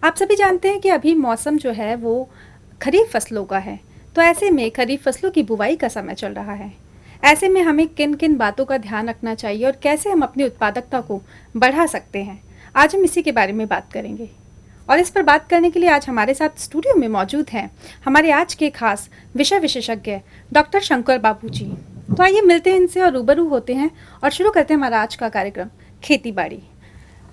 आप सभी जानते हैं कि अभी मौसम जो है वो खरीफ फसलों का है। तो ऐसे में खरीफ फसलों की बुवाई का समय चल रहा है। ऐसे में हमें किन किन बातों का ध्यान रखना चाहिए और कैसे हम अपनी उत्पादकता को बढ़ा सकते हैं, आज हम इसी के बारे में बात करेंगे। और इस पर बात करने के लिए आज हमारे साथ स्टूडियो में मौजूद हैं हमारे आज के खास विषय विशेषज्ञ डॉक्टर शंकर बाबू जी। तो आइए मिलते हैं इनसे और रूबरू होते हैं और शुरू करते हैं हमारा आज का कार्यक्रम खेती बाड़ी।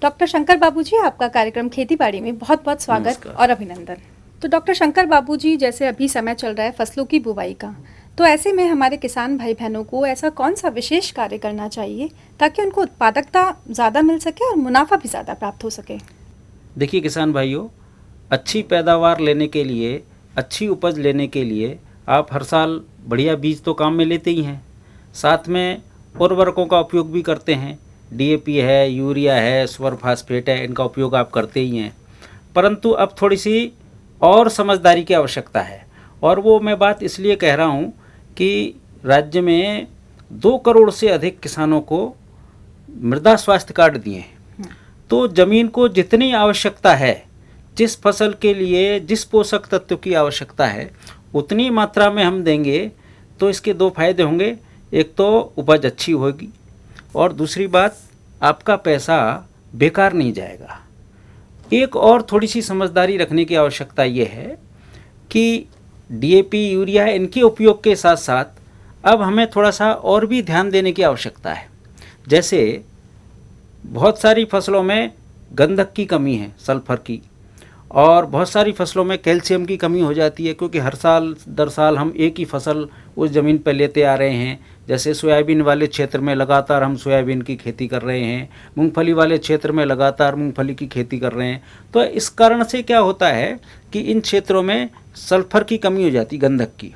डॉक्टर शंकर बाबू जी, आपका कार्यक्रम खेती बाड़ी में बहुत बहुत स्वागत और अभिनंदन। तो डॉक्टर शंकर बाबू जी, जैसे अभी समय चल रहा है फसलों की बुवाई का, तो ऐसे में हमारे किसान भाई बहनों को ऐसा कौन सा विशेष कार्य करना चाहिए ताकि उनको उत्पादकता ज़्यादा मिल सके और मुनाफा भी ज़्यादा प्राप्त हो सके? देखिए किसान भाइयों, अच्छी पैदावार लेने के लिए, अच्छी उपज लेने के लिए आप हर साल बढ़िया बीज तो काम में लेते ही हैं, साथ में उर्वरकों का उपयोग भी करते हैं। डीएपी है, यूरिया है, सुपर फास्फेट है, इनका उपयोग आप करते ही हैं। परंतु अब थोड़ी सी और समझदारी की आवश्यकता है, और वो मैं बात इसलिए कह रहा हूँ कि राज्य में 2 करोड़ से अधिक किसानों को मृदा स्वास्थ्य कार्ड दिए हैं। तो ज़मीन को जितनी आवश्यकता है, जिस फसल के लिए जिस पोषक तत्व की आवश्यकता है उतनी मात्रा में हम देंगे तो इसके 2 फायदे होंगे। एक तो उपज अच्छी होगी और दूसरी बात, आपका पैसा बेकार नहीं जाएगा। एक और थोड़ी सी समझदारी रखने की आवश्यकता ये है कि डीएपी, यूरिया, इनके उपयोग के साथ साथ अब हमें थोड़ा सा और भी ध्यान देने की आवश्यकता है। जैसे बहुत सारी फसलों में गंधक की कमी है, सल्फर की, और बहुत सारी फसलों में कैल्शियम की कमी हो जाती है, क्योंकि हर साल दर साल हम एक ही फसल उस ज़मीन पर लेते आ रहे हैं। जैसे सोयाबीन वाले क्षेत्र में लगातार हम सोयाबीन की खेती कर रहे हैं, मूंगफली वाले क्षेत्र में लगातार मूंगफली की खेती कर रहे हैं। तो इस कारण से क्या होता है कि इन क्षेत्रों में सल्फर की कमी हो जाती, गंधक की,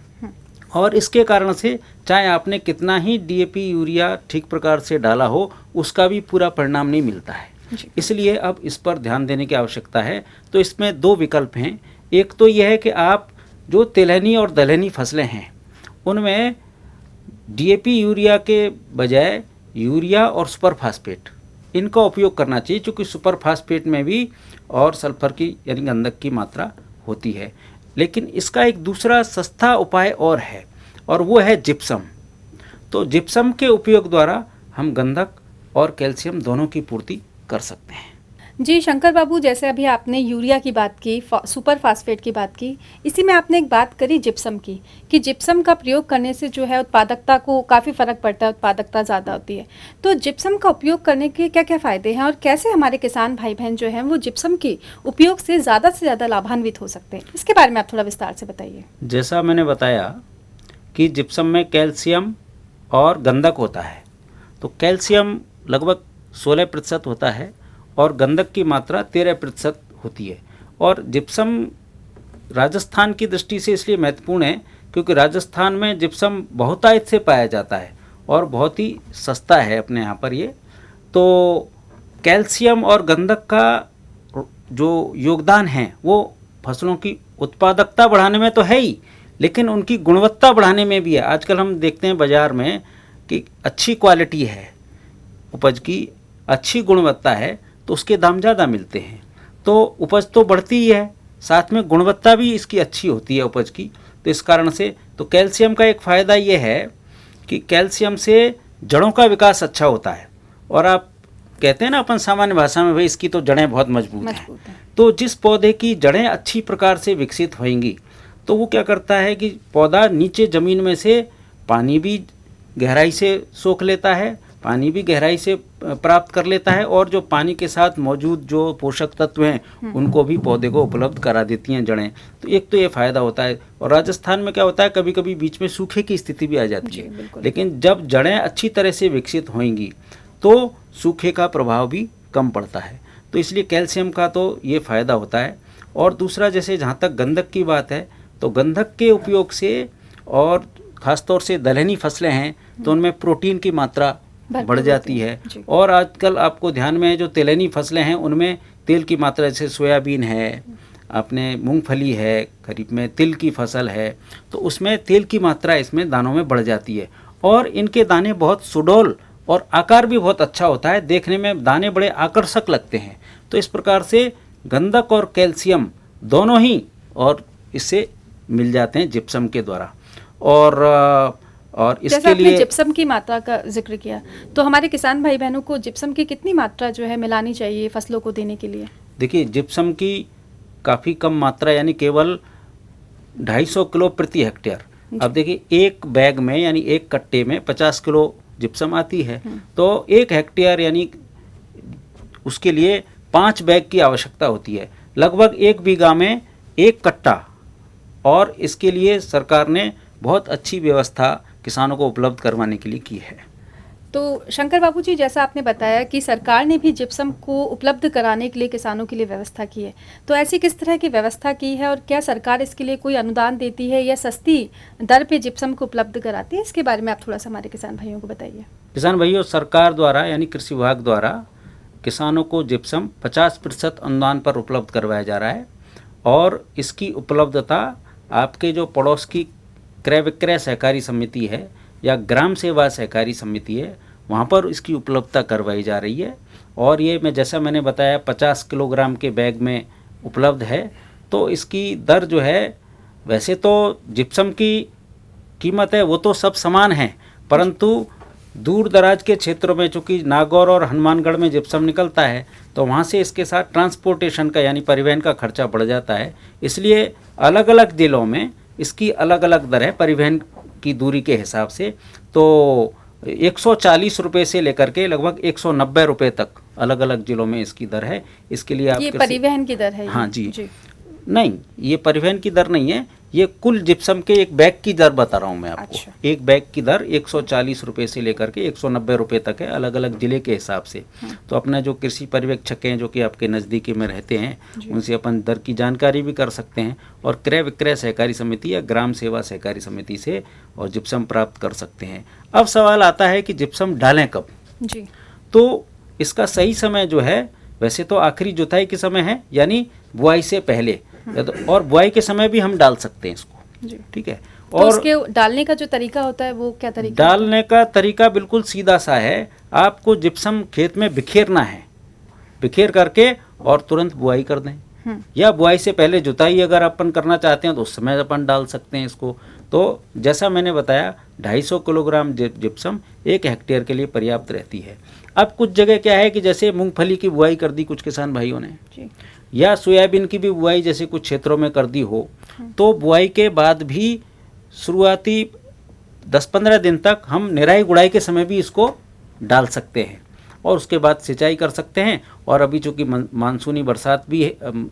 और इसके कारण से चाहे आपने कितना ही डीएपी, यूरिया ठीक प्रकार से डाला हो, उसका भी पूरा परिणाम नहीं मिलता है। इसलिए अब इस पर ध्यान देने की आवश्यकता है। तो इसमें 2 विकल्प हैं। एक तो यह है कि आप जो तिलहनी और दलहनी फसलें हैं उनमें डीएपी, यूरिया के बजाय यूरिया और सुपर फास्फेट, इनका उपयोग करना चाहिए, क्योंकि सुपर फास्फेट में भी और सल्फर की यानी गंधक की मात्रा होती है। लेकिन इसका एक दूसरा सस्ता उपाय और है, और वो है जिप्सम। तो जिप्सम के उपयोग द्वारा हम गंधक और कैल्शियम दोनों की पूर्ति कर सकते हैं। जी शंकर बाबू, जैसे अभी आपने यूरिया की बात की, सुपर फास्फेट की बात की, इसी में आपने एक बात करी जिप्सम की, कि जिप्सम का प्रयोग करने से जो है उत्पादकता को काफ़ी फ़र्क पड़ता है, उत्पादकता ज़्यादा होती है। तो जिप्सम का उपयोग करने के क्या क्या फ़ायदे हैं और कैसे हमारे किसान भाई बहन जो हैं वो जिप्सम के उपयोग से ज़्यादा लाभान्वित हो सकते हैं, इसके बारे में आप थोड़ा विस्तार से बताइए। जैसा मैंने बताया कि जिप्सम में कैल्शियम और गंधक होता है, तो कैल्शियम लगभग 16% होता है और गंधक की मात्रा 13% होती है। और जिप्सम राजस्थान की दृष्टि से इसलिए महत्वपूर्ण है क्योंकि राजस्थान में जिप्सम बहुतायत से पाया जाता है और बहुत ही सस्ता है अपने यहाँ पर ये। तो कैल्शियम और गंधक का जो योगदान है वो फसलों की उत्पादकता बढ़ाने में तो है ही, लेकिन उनकी गुणवत्ता बढ़ाने में भी है। आजकल हम देखते हैं बाज़ार में कि अच्छी क्वालिटी है, उपज की अच्छी गुणवत्ता है, तो उसके दाम ज़्यादा मिलते हैं। तो उपज तो बढ़ती ही है, साथ में गुणवत्ता भी इसकी अच्छी होती है उपज की। तो इस कारण से तो कैल्शियम का एक फ़ायदा ये है कि कैल्शियम से जड़ों का विकास अच्छा होता है। और आप कहते हैं ना अपन सामान्य भाषा में, भाई इसकी तो जड़ें बहुत मजबूत हैं। तो जिस पौधे की जड़ें अच्छी प्रकार से विकसित होंगी तो वो क्या करता है कि पौधा नीचे ज़मीन में से पानी भी गहराई से सोख लेता है, पानी भी गहराई से प्राप्त कर लेता है, और जो पानी के साथ मौजूद जो पोषक तत्व हैं उनको भी पौधे को उपलब्ध करा देती हैं जड़ें। तो एक तो ये फ़ायदा होता है। और राजस्थान में क्या होता है, कभी कभी बीच में सूखे की स्थिति भी आ जाती है, लेकिन जब जड़ें अच्छी तरह से विकसित होंगी तो सूखे का प्रभाव भी कम पड़ता है। तो इसलिए कैल्शियम का तो ये फ़ायदा होता है। और दूसरा, जैसे जहाँ तक गंधक की बात है, तो गंधक के उपयोग से, और ख़ासतौर से दलहनी फसलें हैं तो उनमें प्रोटीन की मात्रा बढ़ जाती है। और आजकल आपको ध्यान में है जो तिलहनी फसलें हैं उनमें तेल की मात्रा, जैसे सोयाबीन है, अपने मूंगफली है, खरीफ में तिल की फसल है, तो उसमें तेल की मात्रा इसमें दानों में बढ़ जाती है। और इनके दाने बहुत सुडौल और आकार भी बहुत अच्छा होता है, देखने में दाने बड़े आकर्षक लगते हैं। तो इस प्रकार से गंधक और कैल्शियम दोनों ही और इससे मिल जाते हैं जिप्सम के द्वारा। और जैसे इसके आपने लिए जिप्सम की मात्रा का जिक्र किया, तो हमारे किसान भाई बहनों को जिप्सम की कितनी मात्रा जो है मिलानी चाहिए फसलों को देने के लिए? देखिए, जिप्सम की काफ़ी कम मात्रा यानी केवल 250 किलो प्रति हेक्टेयर। अब देखिए, एक बैग में यानी एक कट्टे में 50 किलो जिप्सम आती है, तो एक हेक्टेयर यानी उसके लिए 5 बैग की आवश्यकता होती है, लगभग 1 बीघा में 1 कट्टा। और इसके लिए सरकार ने बहुत अच्छी व्यवस्था किसानों को उपलब्ध करवाने के लिए की है। तो शंकर बाबू जी, जैसा आपने बताया कि सरकार ने भी जिप्सम को उपलब्ध कराने के लिए किसानों के लिए व्यवस्था की है, तो ऐसी किस तरह की व्यवस्था की है और क्या सरकार इसके लिए कोई अनुदान देती है या सस्ती दर पे जिप्सम को उपलब्ध कराती है? इसके बारे में आप थोड़ा सा हमारे किसान भाइयों को बताइए। किसान भाइयों, सरकार द्वारा यानी कृषि विभाग द्वारा किसानों को जिप्सम 50% अनुदान पर उपलब्ध करवाया जा रहा है। और इसकी उपलब्धता आपके जो पड़ोस की क्रय विक्रय सहकारी समिति है या ग्राम सेवा सहकारी समिति है, वहाँ पर इसकी उपलब्धता करवाई जा रही है। और ये मैंने बताया 50 किलोग्राम के बैग में उपलब्ध है। तो इसकी दर जो है, वैसे तो जिप्सम की कीमत है वो तो सब समान है, परंतु दूर दराज के क्षेत्रों में चूँकि नागौर और हनुमानगढ़ में जिप्सम निकलता है, तो वहाँ से इसके साथ ट्रांसपोर्टेशन का यानी परिवहन का खर्चा बढ़ जाता है। इसलिए अलग अलग जिलों में इसकी अलग अलग दर है परिवहन की दूरी के हिसाब से। तो 140 रुपये से लेकर के लगभग 190 रुपये तक अलग अलग जिलों में इसकी दर है। इसके लिए आप ये परिवहन की दर है? हाँ जी। नहीं, ये परिवहन की दर नहीं है, ये कुल जिप्सम के एक बैग की दर बता रहा हूँ मैं आपको। अच्छा। एक बैग की दर 140 रुपये से लेकर के 190 रुपये तक है, अलग अलग जिले के हिसाब से। तो अपना जो कृषि पर्यवेक्षक हैं जो कि आपके नज़दीकी में रहते हैं, उनसे अपन दर की जानकारी भी कर सकते हैं और क्रय विक्रय सहकारी समिति या ग्राम सेवा सहकारी समिति से और जिप्सम प्राप्त कर सकते हैं। अब सवाल आता है कि जिप्सम डालें कब जी? तो इसका सही समय जो है, वैसे तो आखिरी जुताई के समय है यानी बुआई से पहले, और बुआई के समय भी हम डाल सकते हैं इसको। ठीक है। तो और उसके डालने का जो तरीका होता है वो क्या तरीका? डालने का तरीका बिल्कुल सीधा सा है, आपको जिप्सम खेत में बिखेरना है, बिखेर करके और तुरंत बुआई कर दें। या बुआई से पहले जुताई अगर अपन करना चाहते हैं तो उस समय अपन डाल सकते हैं इसको। तो जैसा मैंने बताया 250 किलोग्राम जिप्सम 1 हेक्टेयर के लिए पर्याप्त रहती है। अब कुछ जगह क्या है कि जैसे मूंगफली की बुआई कर दी कुछ किसान भाइयों ने जी, या सोयाबीन की भी बुआई जैसे कुछ क्षेत्रों में कर दी हो, तो बुआई के बाद भी शुरुआती 10-15 दिन तक हम निराई गुड़ाई के समय भी इसको डाल सकते हैं और उसके बाद सिंचाई कर सकते हैं। और अभी चूँकि मानसूनी बरसात भी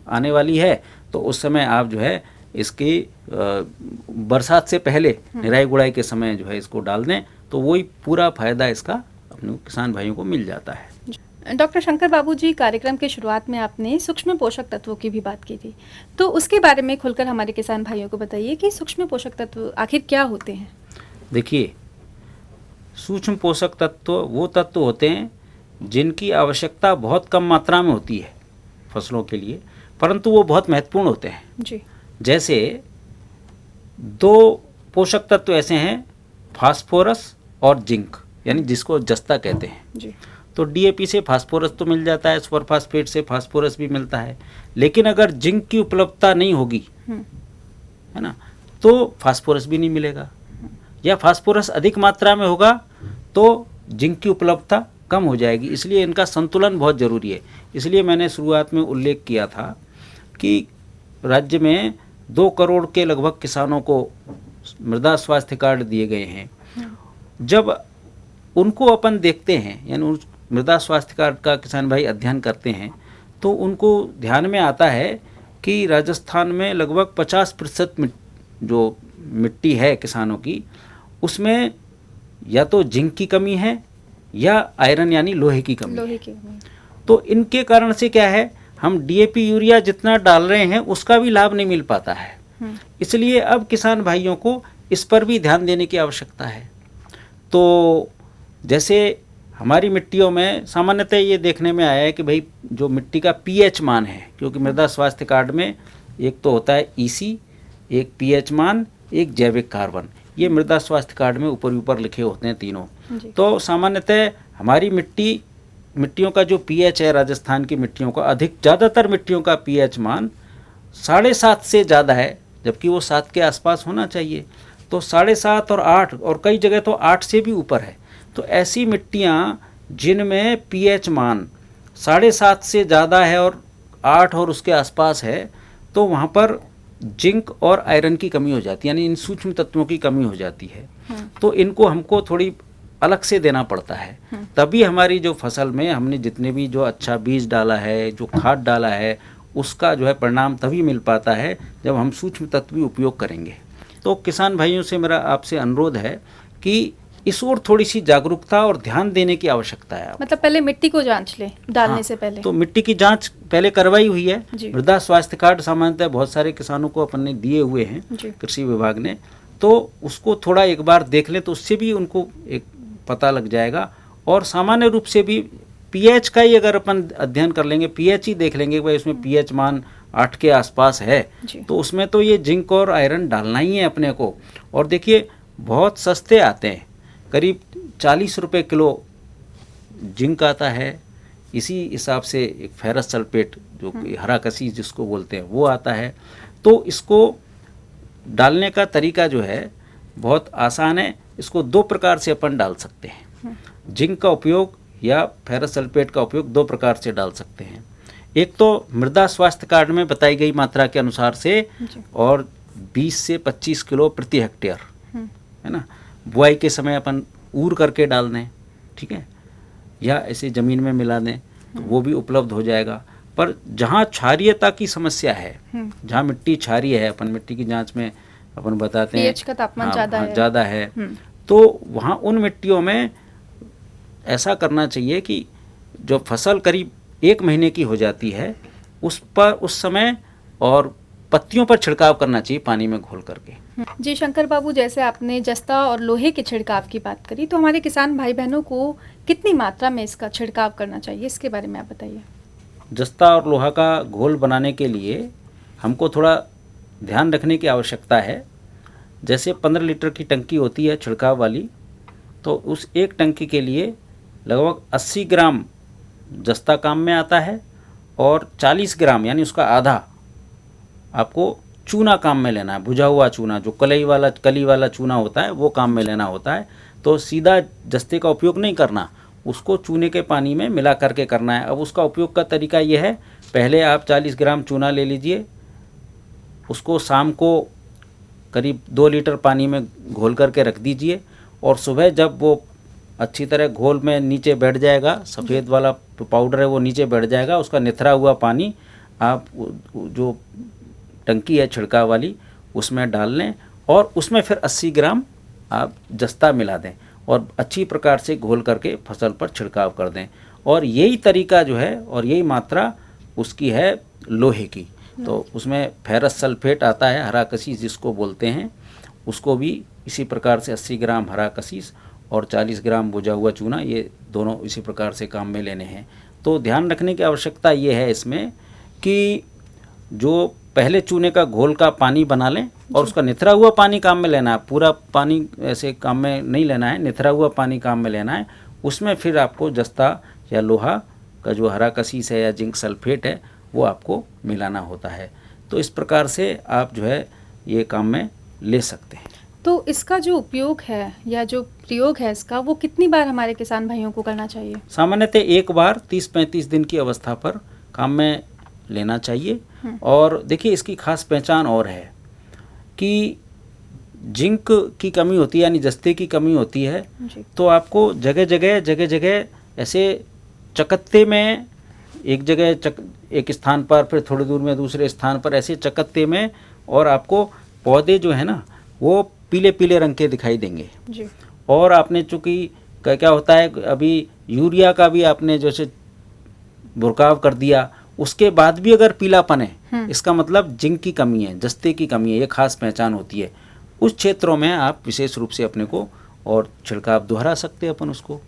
आने वाली है, तो उस समय आप जो है इसकी बरसात से पहले निराई गुड़ाई के समय जो है इसको डाल दें, तो वही पूरा फायदा इसका अपने किसान भाइयों को मिल जाता है। डॉक्टर शंकर बाबू जी, कार्यक्रम के शुरुआत में आपने सूक्ष्म पोषक तत्वों की भी बात की थी, तो उसके बारे में खुलकर हमारे किसान भाइयों को बताइए कि सूक्ष्म पोषक तत्व आखिर क्या होते हैं? देखिए, सूक्ष्म पोषक तत्व वो तत्व होते हैं जिनकी आवश्यकता बहुत कम मात्रा में होती है फसलों के लिए, परंतु वो बहुत महत्वपूर्ण होते हैं जी। जैसे 2 पोषक तत्व ऐसे हैं, फास्फोरस और जिंक, यानी जिसको जस्ता कहते हैं जी। तो डीएपी से फास्फोरस तो मिल जाता है, सुपर फास्फेट से फास्फोरस भी मिलता है, लेकिन अगर जिंक की उपलब्धता नहीं होगी, है ना, तो फास्फोरस भी नहीं मिलेगा, या फास्फोरस अधिक मात्रा में होगा तो जिंक की उपलब्धता कम हो जाएगी। इसलिए इनका संतुलन बहुत ज़रूरी है। इसलिए मैंने शुरुआत में उल्लेख किया था कि राज्य में 2 करोड़ के लगभग किसानों को मृदा स्वास्थ्य कार्ड दिए गए हैं। जब उनको अपन देखते हैं, यानी मृदा स्वास्थ्य कार्ड का किसान भाई अध्ययन करते हैं, तो उनको ध्यान में आता है कि राजस्थान में लगभग 50% जो मिट्टी है किसानों की, उसमें या तो जिंक की कमी है या आयरन यानी लोहे की कमी है। तो इनके कारण से क्या है, हम डीएपी यूरिया जितना डाल रहे हैं उसका भी लाभ नहीं मिल पाता है। इसलिए अब किसान भाइयों को इस पर भी ध्यान देने की आवश्यकता है। तो जैसे हमारी मिट्टियों में सामान्यतः ये देखने में आया है कि भाई जो मिट्टी का पीएच मान है, क्योंकि मृदा स्वास्थ्य कार्ड में एक तो होता है ईसी, एक पीएच मान, एक जैविक कार्बन, ये मृदा स्वास्थ्य कार्ड में ऊपर लिखे होते हैं तीनों। तो सामान्यतः हमारी मिट्टी मिट्टियों का जो पीएच है, राजस्थान की मिट्टियों का ज़्यादातर मिट्टियों का पीएच मान 7.5 से ज़्यादा है, जबकि वो 7 के आसपास होना चाहिए। तो 7.5 और 8 और कई जगह तो 8 से भी ऊपर है। तो ऐसी मिट्टियाँ जिनमें पीएच मान 7.5 से ज़्यादा है और 8 और उसके आसपास है, तो वहाँ पर जिंक और आयरन की कमी हो जाती है, यानी इन सूक्ष्म तत्वों की कमी हो जाती है। तो इनको हमको थोड़ी अलग से देना पड़ता है, तभी हमारी जो फसल में हमने जितने भी जो अच्छा बीज डाला है, जो खाद डाला है, उसका जो है परिणाम तभी मिल पाता है जब हम सूक्ष्म तत्व भी उपयोग करेंगे। तो किसान भाइयों से मेरा आपसे अनुरोध है कि इस ओर थोड़ी सी जागरूकता और ध्यान देने की आवश्यकता है। मतलब पहले मिट्टी को जांच लें डालने से पहले। तो मिट्टी की जांच पहले करवाई हुई है। जी। मृदा स्वास्थ्य कार्ड सामान्यतः बहुत सारे किसानों को अपन ने दिए हुए हैं जी। कृषि विभाग ने, तो उसको थोड़ा एक बार देख लें तो उससे भी उनको एक पता लग जाएगा। और सामान्य रूप से भी पीएच का ही अगर अपन अध्ययन कर लेंगे, पीएच ही देख लेंगे भाई उसमें पीएच मान 8 के आसपास है, तो उसमें तो ये जिंक और आयरन डालना ही है अपने को। और देखिए बहुत सस्ते आते हैं, करीब 40 रुपये किलो जिंक आता है। इसी हिसाब से एक फेरस सल्फेट जो हरा कसीस जिसको बोलते हैं वो आता है। तो इसको डालने का तरीका जो है बहुत आसान है। इसको 2 प्रकार से अपन डाल सकते हैं। जिंक का उपयोग या फेरस सल्फेट का उपयोग 2 प्रकार से डाल सकते हैं। एक तो मृदा स्वास्थ्य कार्ड में बताई गई मात्रा के अनुसार से, और 20 से 25 किलो प्रति हेक्टेयर, है ना। बुआई के समय अपन ऊर करके डाल दें, ठीक है, या ऐसे ज़मीन में मिला दें तो वो भी उपलब्ध हो जाएगा। पर जहाँ क्षारीयता की समस्या है, जहाँ मिट्टी क्षारीय है, अपन मिट्टी की जांच में अपन बताते हैं पीएच का तापमान ज़्यादा है, तो वहाँ उन मिट्टियों में ऐसा करना चाहिए कि जो फसल करीब 1 महीने की हो जाती है उस पर उस समय और पत्तियों पर छिड़काव करना चाहिए पानी में घोल करके। जी शंकर बाबू, जैसे आपने जस्ता और लोहे के छिड़काव की बात करी, तो हमारे किसान भाई बहनों को कितनी मात्रा में इसका छिड़काव करना चाहिए, इसके बारे में आप बताइए। जस्ता और लोहा का घोल बनाने के लिए हमको थोड़ा ध्यान रखने की आवश्यकता है। जैसे 15 लीटर की टंकी होती है छिड़काव वाली, तो उस एक टंकी के लिए लगभग 80 ग्राम जस्ता काम में आता है और 40 ग्राम यानी उसका आधा आपको चूना काम में लेना है। भुजा हुआ चूना, जो कली वाला चूना होता है, वो काम में लेना होता है। तो सीधा जस्ते का उपयोग नहीं करना, उसको चूने के पानी में मिला करके करना है। अब उसका उपयोग का तरीका ये है, पहले आप 40 ग्राम चूना ले लीजिए, उसको शाम को करीब 2 लीटर पानी में घोल करके रख दीजिए, और सुबह जब वो अच्छी तरह घोल में नीचे बैठ जाएगा, सफ़ेद वाला पाउडर है वो नीचे बैठ जाएगा, उसका निथरा हुआ पानी आप जो टंकी है छिड़काव वाली उसमें डाल लें, और उसमें फिर 80 ग्राम आप जस्ता मिला दें और अच्छी प्रकार से घोल करके फसल पर छिड़काव कर दें। और यही तरीका जो है और यही मात्रा उसकी है लोहे की। तो उसमें फेरस सल्फेट आता है, हरा कसीस जिसको बोलते हैं, उसको भी इसी प्रकार से 80 ग्राम हरा कसीस और 40 ग्राम भुजा हुआ चूना, ये दोनों इसी प्रकार से काम में लेने हैं। तो ध्यान रखने की आवश्यकता ये है इसमें कि जो पहले चूने का घोल का पानी बना लें और उसका निथरा हुआ पानी काम में लेना है। पूरा पानी ऐसे काम में नहीं लेना है, निथरा हुआ पानी काम में लेना है। उसमें फिर आपको जस्ता या लोहा का जो हरा कसीस है या जिंक सल्फेट है वो आपको मिलाना होता है। तो इस प्रकार से आप जो है ये काम में ले सकते हैं। तो इसका जो उपयोग है या जो प्रयोग है इसका, वो कितनी बार हमारे किसान भाइयों को करना चाहिए? सामान्यतः एक बार 30-35 दिन की अवस्था पर काम में लेना चाहिए। और देखिए इसकी खास पहचान और है कि जिंक की कमी होती है यानी जस्ते की कमी होती है, तो आपको जगह जगह ऐसे चकत्ते में एक जगह एक स्थान पर, फिर थोड़ी दूर में दूसरे स्थान पर, ऐसे चकत्ते में, और आपको पौधे जो है ना वो पीले पीले रंग के दिखाई देंगे जी। और आपने चूँकि क्या होता है, अभी यूरिया का भी आपने जैसे बुरकाव कर दिया, उसके बाद भी अगर पीलापन है, इसका मतलब जिंक की कमी है, जस्ते की कमी है, ये खास पहचान होती है। उस क्षेत्रों में आप विशेष रूप से अपने को और छिड़काव दोहरा सकते हैं अपन उसको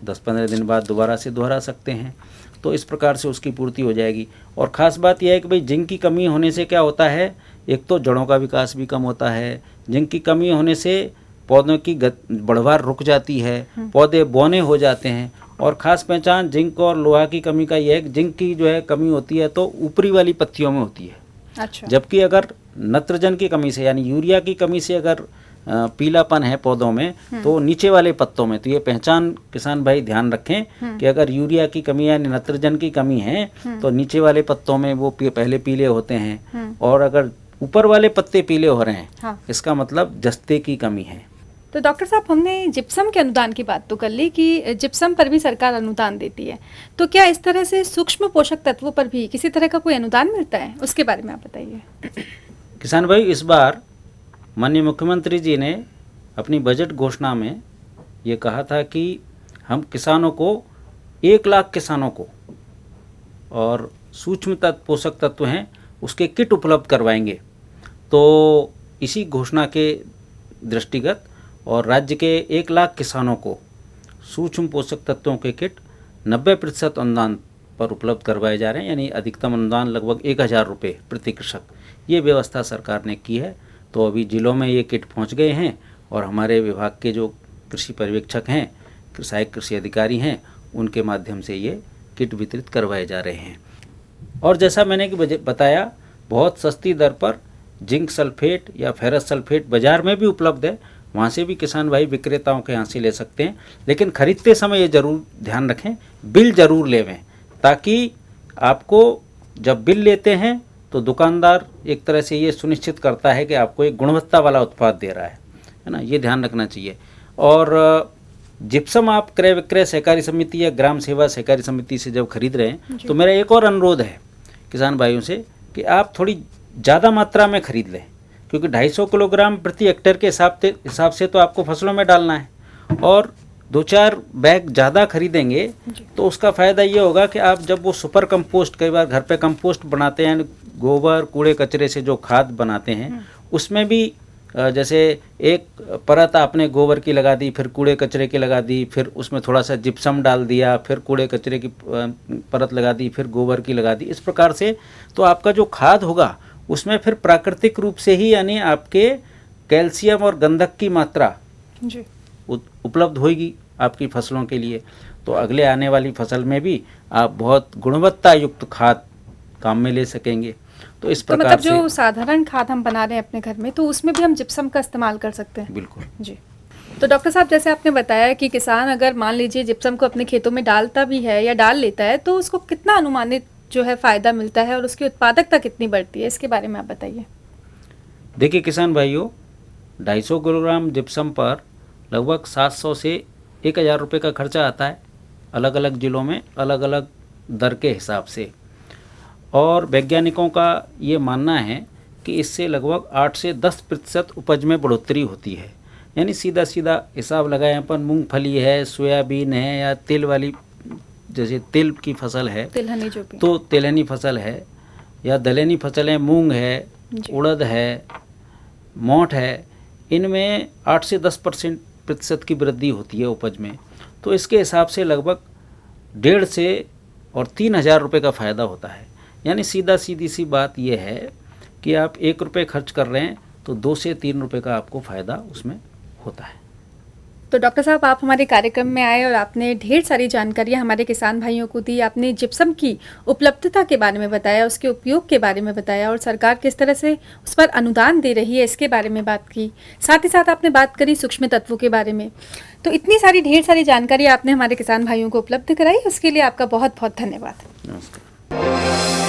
10-15 दिन बाद दोबारा से दोहरा सकते हैं। तो इस प्रकार से उसकी पूर्ति हो जाएगी। और ख़ास बात यह है कि भाई जिंक की कमी होने से क्या होता है, एक तो जड़ों का विकास भी कम होता है। जिंक की कमी होने से पौधों की बढ़वार रुक जाती है, पौधे बौने हो जाते हैं, और ख़ास पहचान जिंक और लोहा की कमी का ये है कि जिंक की जो है कमी होती है तो ऊपरी वाली पत्तियों में होती है, अच्छा। जबकि अगर नत्रजन की कमी से यानी यूरिया की कमी से अगर पीलापन है पौधों में तो नीचे वाले पत्तों में। तो ये पहचान किसान भाई ध्यान रखें कि अगर यूरिया की कमी यानी नत्रजन की कमी है तो नीचे वाले पत्तों में वो पहले पीले होते हैं, और अगर ऊपर वाले पत्ते पीले हो रहे हैं, हाँ। इसका मतलब जस्ते की कमी है। तो डॉक्टर साहब, हमने जिप्सम के अनुदान की बात तो कर ली कि जिप्सम पर भी सरकार अनुदान देती है, तो क्या इस तरह से सूक्ष्म पोषक तत्वों पर भी किसी तरह का कोई अनुदान मिलता है? उसके बारे में आप बताइए। किसान भाई, इस बार माननीय मुख्यमंत्री जी ने अपनी बजट घोषणा में ये कहा था कि हम किसानों को 1 लाख किसानों को और सूक्ष्म पोषक तत्व हैं उसके किट उपलब्ध करवाएंगे। तो इसी घोषणा के दृष्टिगत और राज्य के 1 लाख किसानों को सूक्ष्म पोषक तत्वों के किट 90% अनुदान पर उपलब्ध करवाए जा रहे हैं, यानी अधिकतम अनुदान लगभग 1000 रुपये प्रति कृषक। ये व्यवस्था सरकार ने की है। तो अभी जिलों में ये किट पहुंच गए हैं और हमारे विभाग के जो कृषि पर्यवेक्षक हैं, सहायक कृषि अधिकारी हैं, उनके माध्यम से ये किट वितरित करवाए जा रहे हैं। और जैसा मैंने बताया, बहुत सस्ती दर पर जिंक सल्फेट या फेरस सल्फेट बाज़ार में भी उपलब्ध है, वहाँ से भी किसान भाई विक्रेताओं के यहाँ से ले सकते हैं। लेकिन खरीदते समय ये ज़रूर ध्यान रखें, बिल ज़रूर लेवें, ताकि आपको जब बिल लेते हैं तो दुकानदार एक तरह से ये सुनिश्चित करता है कि आपको एक गुणवत्ता वाला उत्पाद दे रहा है ना, ये ध्यान रखना चाहिए। और जिप्सम आप क्रय विक्रय सहकारी समिति या ग्राम सेवा सहकारी समिति से जब खरीद रहे हैं तो मेरा एक और अनुरोध है किसान भाइयों से कि आप थोड़ी ज़्यादा मात्रा में खरीद लें, क्योंकि 250 किलोग्राम प्रति हेक्टेयर के हिसाब से तो आपको फसलों में डालना है, और 2-4 बैग ज़्यादा खरीदेंगे तो उसका फ़ायदा ये होगा कि आप जब वो सुपर कंपोस्ट, कई बार घर पे कंपोस्ट बनाते हैं, गोबर कूड़े कचरे से जो खाद बनाते हैं, उसमें भी जैसे एक परत आपने गोबर की लगा दी, फिर कूड़े कचरे की लगा दी, फिर उसमें थोड़ा सा जिप्सम डाल दिया, फिर कूड़े कचरे की परत लगा दी, फिर गोबर की लगा दी। इस प्रकार से तो आपका जो खाद होगा उसमें फिर प्राकृतिक रूप से ही यानी आपके कैल्शियम और गंधक की मात्रा उपलब्ध होगी आपकी फसलों के लिए। तो अगले आने वाली फसल में भी आप बहुत गुणवत्ता युक्त खाद काम में ले सकेंगे। तो इस प्रकार मतलब जो साधारण खाद हम बना रहे हैं अपने घर में, तो उसमें भी हम जिप्सम का इस्तेमाल कर सकते हैं? बिल्कुल जी। तो डॉक्टर साहब, जैसे आपने बताया कि किसान अगर मान लीजिए जिप्सम को अपने खेतों में डालता भी है या डाल लेता है, तो उसको कितना अनुमानित जो है फ़ायदा मिलता है और उसकी उत्पादकता कितनी बढ़ती है? इसके बारे में आप बताइए। देखिए किसान भाइयों, 250 किलोग्राम जिप्सम पर लगभग 700 से 1000 रुपये का खर्चा आता है, अलग अलग ज़िलों में अलग अलग दर के हिसाब से। और वैज्ञानिकों का ये मानना है कि इससे लगभग 8 से 10% उपज में बढ़ोतरी होती है। यानी सीधा सीधा हिसाब लगाएं अपन, मूंगफली है, सोयाबीन है, या तिल वाली जैसे तिल की फसल है, तिलहनी जो भी, तो तिलहनी फसल है, या दलहनी फसल है, मूंग है, उड़द है, मोठ है, इनमें 8 से 10% की वृद्धि होती है उपज में। तो इसके हिसाब से लगभग 1.5 से और 3000 रुपये का फ़ायदा होता है। यानी सीधी सी बात यह है कि आप 1 रुपये खर्च कर रहे हैं तो 2 से 3 रुपये का आपको फ़ायदा उसमें होता है। तो डॉक्टर साहब, आप हमारे कार्यक्रम में आए और आपने ढेर सारी जानकारियाँ हमारे किसान भाइयों को दी। आपने जिप्सम की उपलब्धता के बारे में बताया, उसके उपयोग के बारे में बताया, और सरकार किस तरह से उस पर अनुदान दे रही है इसके बारे में बात की। साथ ही साथ आपने बात करी सूक्ष्म तत्वों के बारे में। तो इतनी सारी ढेर सारी जानकारी आपने हमारे किसान भाइयों को उपलब्ध कराई, उसके लिए आपका बहुत बहुत धन्यवाद। नमस्कार।